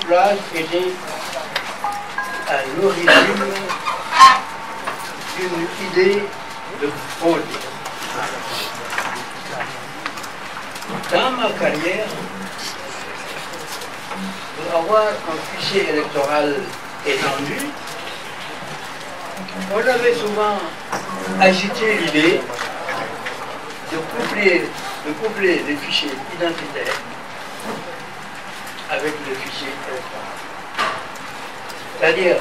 camouflage était à l'origine d'une idée de fraude. Dans ma carrière, pour avoir un fichier électoral étendu, on avait souvent agité l'idée de coupler les fichiers identitaires avec le fichier électoral. C'est-à-dire,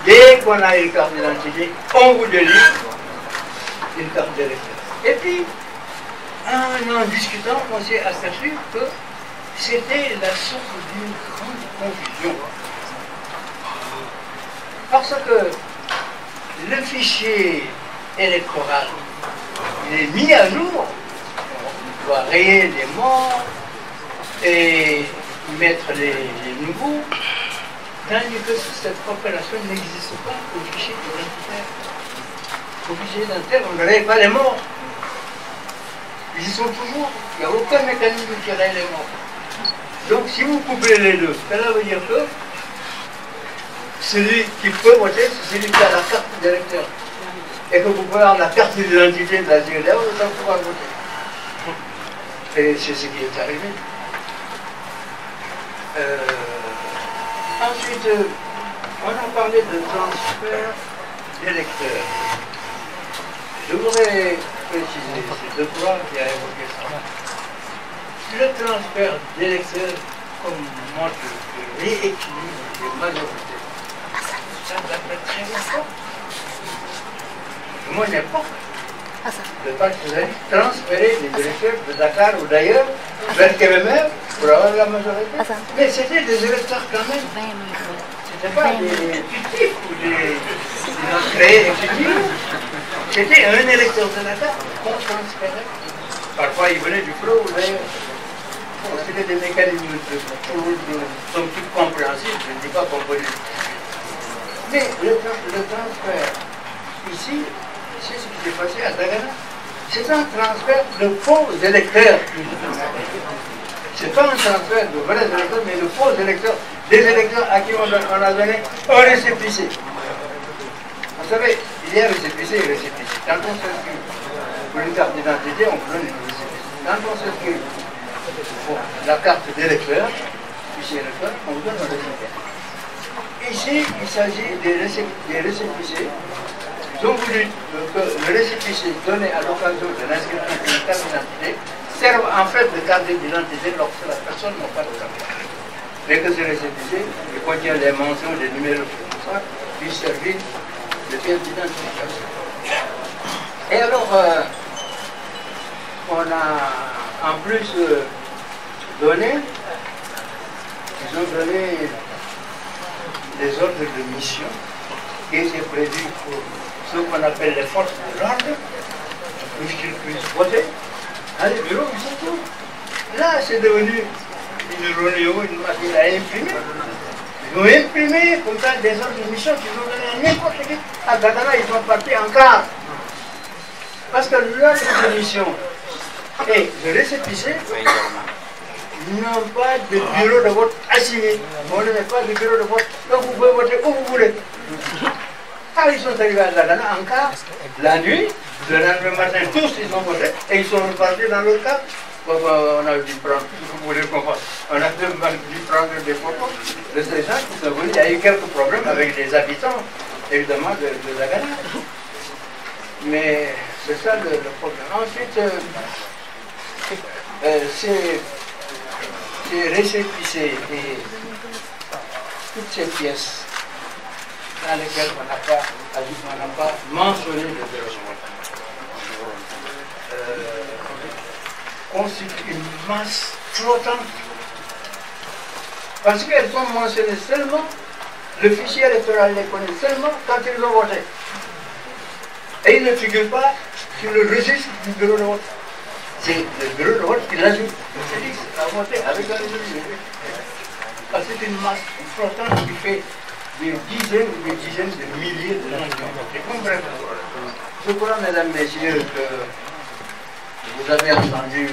dès qu'on a une carte d'identité, on vous délivre une carte d'électeur. Et puis, en discutant, on s'est aperçu que c'était la source d'une grande confusion. Parce que le fichier électoral, il est mis à jour. On doit rayer les morts et mettre les nouveaux, tandis que cette opération n'existe pas au fichier identitaire. Au fichier identitaire, on ne raye pas les morts. Ils y sont toujours. Il n'y a aucun mécanisme qui raye les morts. Donc si vous couplez les deux, cela veut dire que celui qui peut voter, c'est celui qui a la carte d'électeur. Et que vous pouvez avoir la carte d'identité de la CEDEAO sans pouvoir voter. Et c'est ce qui est arrivé. Ensuite, on a parlé de transfert d'électeurs. Je voudrais préciser, c'est De Croix qui a évoqué ça. Le transfert d'électeurs comme mode de rééquilibre des majorités, ça date très longtemps. Moi, n'importe. Le Parti socialiste transférer des électeurs de Dakar ou d'ailleurs vers Kébémer pour avoir la majorité. Mais c'était des électeurs quand même. C'était pas des fictifs ou des entrées effectives. C'était un électeur de Dakar qu'on transférait. Parfois, il venait du Pro ou d'ailleurs. C'était des mécanismes somme toute compréhensibles, je ne dis pas qu'on peut le. Mais le transfert ici, c'est ce qui s'est passé à Dagana. C'est un transfert de faux électeurs. C'est pas un transfert de vrais électeurs, mais de faux électeurs. Des électeurs à qui on a donné un récépissé. Vous savez, il y a récépissé et récépissé. Quand on s'inscrit pour une carte d'identité, on donne une récépissé. Quand on s'inscrit pour la carte d'électeur, fichier électeur, on donne un récépissé. Ici, il s'agit des récépissés. Donc vous dites que le récépissé donné à l'occasion de l'inscription d'une carte d'identité serve en fait de carte d'identité lorsque la personne n'a pas de carte d'identité. Mais que ce récépissé, qui contient les mentions, des numéros, tout ça, puisse servir de pièce d'identification. Et alors, on a en plus donné, ils ont donné des ordres de mission qui étaient prévus pour ce qu'on appelle les forces de l'ordre, pour qu'ils puissent voter. Dans les bureaux, ils sont tous. Là, c'est devenu une réunion, une machine à imprimer. Ils ont imprimé comme ça des ordres de mission qu'ils ont donné à n'importe qui. À Gatana, ils sont partis en quart. Parce que l'ordre de mission et le récépissé n'ont pas de bureau de vote assigné. On ne met pas de bureau de vote. Donc vous pouvez voter où vous voulez. Quand ils sont arrivés à Dagana, en cas, la nuit, le lendemain matin, tous ils ont voté et ils sont repartis dans leur cas. On a dû prendre, vous voulez qu'on fasse, on a dû prendre des photos de ces gens qui sont venus. Il y a eu quelques problèmes avec les habitants, évidemment, de Dagana. Mais c'est ça le problème. Ensuite, ces récépissés et toutes ces pièces dans lesquelles on n'a pas mentionné le développement, constituent une masse flottante. Parce qu'elles sont mentionnées seulement, le fichier électoral les connaît seulement quand ils ont voté. Et ils ne figurent pas sur le registre du bureau de vote. C'est le bureau de vote qui l'ajoute. C'est dit à voter avec un résultat. Parce que c'est une masse flottante qui fait des dizaines ou des dizaines de milliers de gens qui ont voté. Comprenez. Je crois, mesdames, messieurs, que vous avez entendu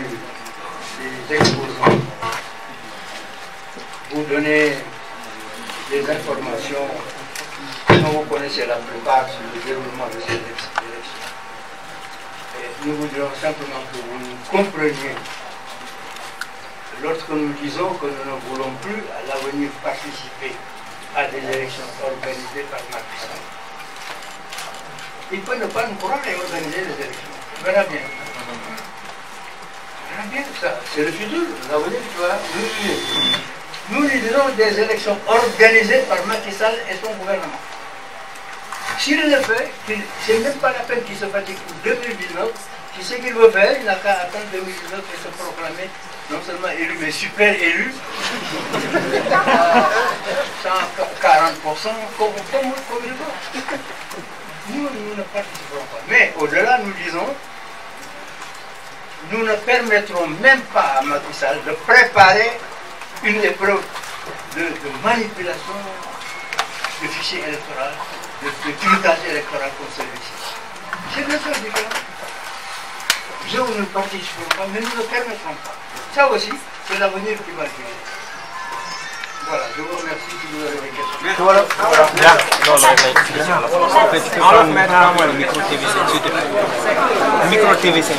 les exposants vous donner des informations dont vous connaissez la plupart sur le déroulement de ces élections. Et nous voudrions simplement que vous nous compreniez lorsque nous disons que nous ne voulons plus à l'avenir participer à des élections organisées par Macky Sall. Il peut ne pas nous croire et organiser les élections. On verra bien. On verra bien ça. C'est le futur, l'avenir qui va nous dire. Nous disons des élections organisées par Macky Sall et son gouvernement. S'il le fait, ce n'est même pas la peine qu'il se fatigue pour 2019. Qui sait qu'il veut faire, il n'a qu'à attendre 2019 et se proclamer non seulement élu, mais super élu. 140%, comme il veut. Nous ne participerons pas. Mais au-delà, nous disons, nous ne permettrons même pas à Macky Sall de préparer une épreuve de manipulation de fichier électoral, de pilotage électoral comme celui-ci. C'est bien sûr différent. Nous ne participerons pas, mais nous ne permettrons pas. Ça aussi, c'est l'avenir qui va jouer. Voilà, je vous remercie si vous avez des questions. Voilà. Micro TVC.